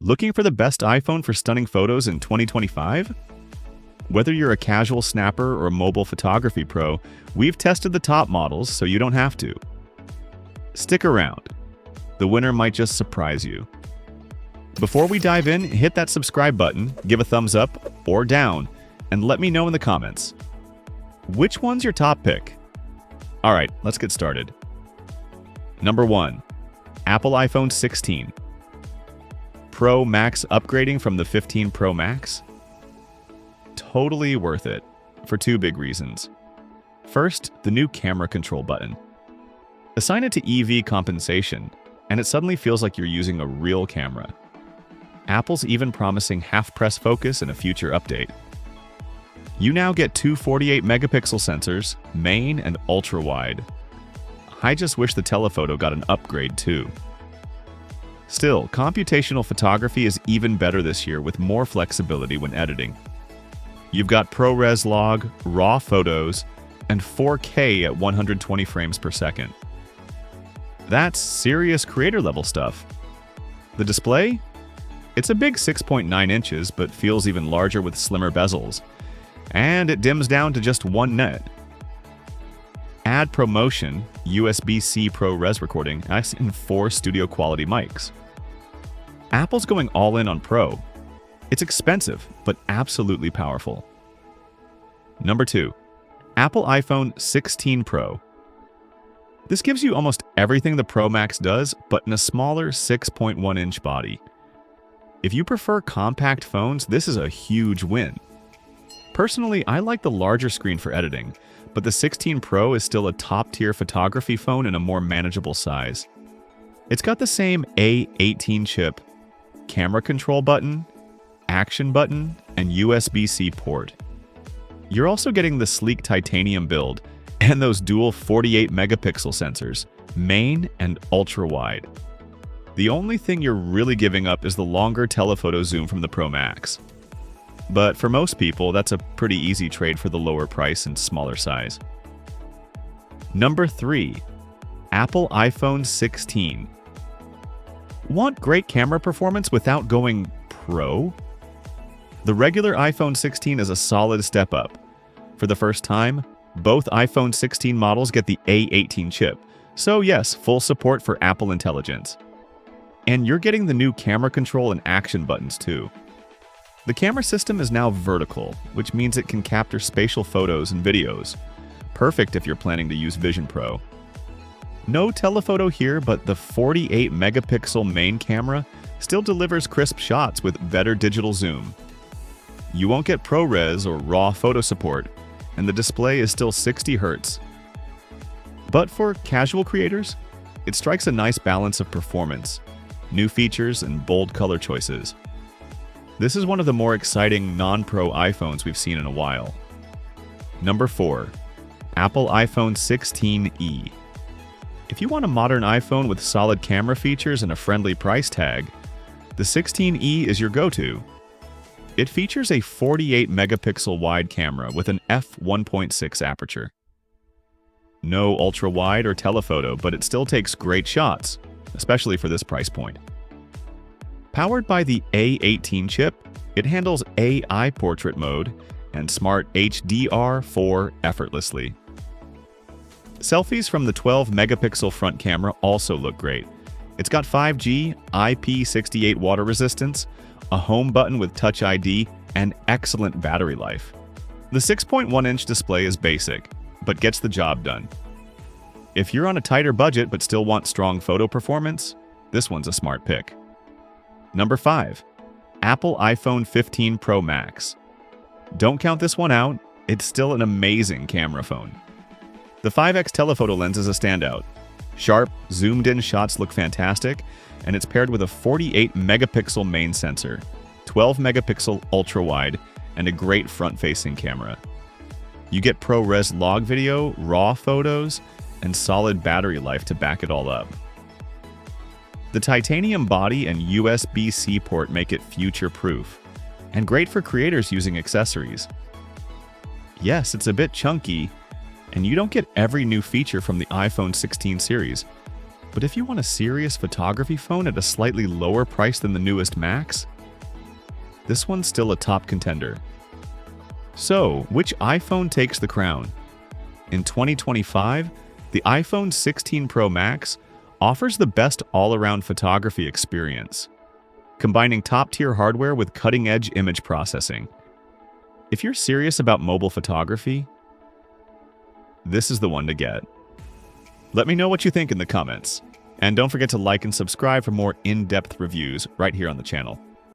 Looking for the best iPhone for stunning photos in 2025? Whether you're a casual snapper or a mobile photography pro, we've tested the top models so you don't have to. Stick around. The winner might just surprise you. Before we dive in, hit that subscribe button, give a thumbs up or down, and let me know in the comments. Which one's your top pick? Alright, let's get started. Number 1. Apple iPhone 16. Pro Max upgrading from the 15 Pro Max? Totally worth it, for two big reasons. First, the new camera control button. Assign it to EV compensation, and it suddenly feels like you're using a real camera. Apple's even promising half-press focus in a future update. You now get two 48-megapixel sensors, main and ultra-wide. I just wish the telephoto got an upgrade too. Still, computational photography is even better this year with more flexibility when editing. You've got ProRes log, RAW photos, and 4K at 120 frames per second. That's serious creator-level stuff. The display? It's a big 6.9 inches, but feels even larger with slimmer bezels. And it dims down to just one nit. Add ProMotion, USB-C ProRes recording, and 4 studio-quality mics. Apple's going all in on Pro. It's expensive, but absolutely powerful. Number 2. Apple iPhone 16 Pro. This gives you almost everything the Pro Max does, but in a smaller 6.1-inch body. If you prefer compact phones, this is a huge win. Personally, I like the larger screen for editing, but the 16 Pro is still a top-tier photography phone in a more manageable size. It's got the same A18 chip, camera control button, action button, and USB-C port. You're also getting the sleek titanium build and those dual 48-megapixel sensors, main and ultra-wide. The only thing you're really giving up is the longer telephoto zoom from the Pro Max. But for most people, that's a pretty easy trade for the lower price and smaller size. Number 3. Apple iPhone 16. Want great camera performance without going pro? The regular iPhone 16 is a solid step up. For the first time, both iPhone 16 models get the A18 chip, so yes, full support for Apple Intelligence. And you're getting the new camera control and action buttons too. The camera system is now vertical, which means it can capture spatial photos and videos. Perfect if you're planning to use Vision Pro. No telephoto here, but the 48-megapixel main camera still delivers crisp shots with better digital zoom. You won't get ProRes or RAW photo support, and the display is still 60 Hz. But for casual creators, it strikes a nice balance of performance, new features, and bold color choices. This is one of the more exciting non-Pro iPhones we've seen in a while. Number 4. Apple iPhone 16e. If you want a modern iPhone with solid camera features and a friendly price tag, the 16e is your go-to. It features a 48-megapixel wide camera with an f1.6 aperture. No ultra-wide or telephoto, but it still takes great shots, especially for this price point. Powered by the A18 chip, it handles AI portrait mode and smart HDR4 effortlessly. Selfies from the 12-megapixel front camera also look great. It's got 5G, IP68 water resistance, a home button with Touch ID, and excellent battery life. The 6.1-inch display is basic, but gets the job done. If you're on a tighter budget but still want strong photo performance, this one's a smart pick. Number 5. Apple iPhone 15 Pro Max. Don't count this one out, it's still an amazing camera phone. The 5x telephoto lens is a standout. Sharp, zoomed-in shots look fantastic, and it's paired with a 48-megapixel main sensor, 12-megapixel ultra-wide, and a great front-facing camera. You get ProRes log video, RAW photos, and solid battery life to back it all up. The titanium body and USB-C port make it future-proof, and great for creators using accessories. Yes, it's a bit chunky, and you don't get every new feature from the iPhone 16 series, But if you want a serious photography phone at a slightly lower price than the newest Macs, this one's still a top contender. So, which iPhone takes the crown? In 2025, the iPhone 16 Pro Max offers the best all-around photography experience, combining top-tier hardware with cutting-edge image processing. If you're serious about mobile photography, this is the one to get. Let me know what you think in the comments. And don't forget to like and subscribe for more in-depth reviews right here on the channel.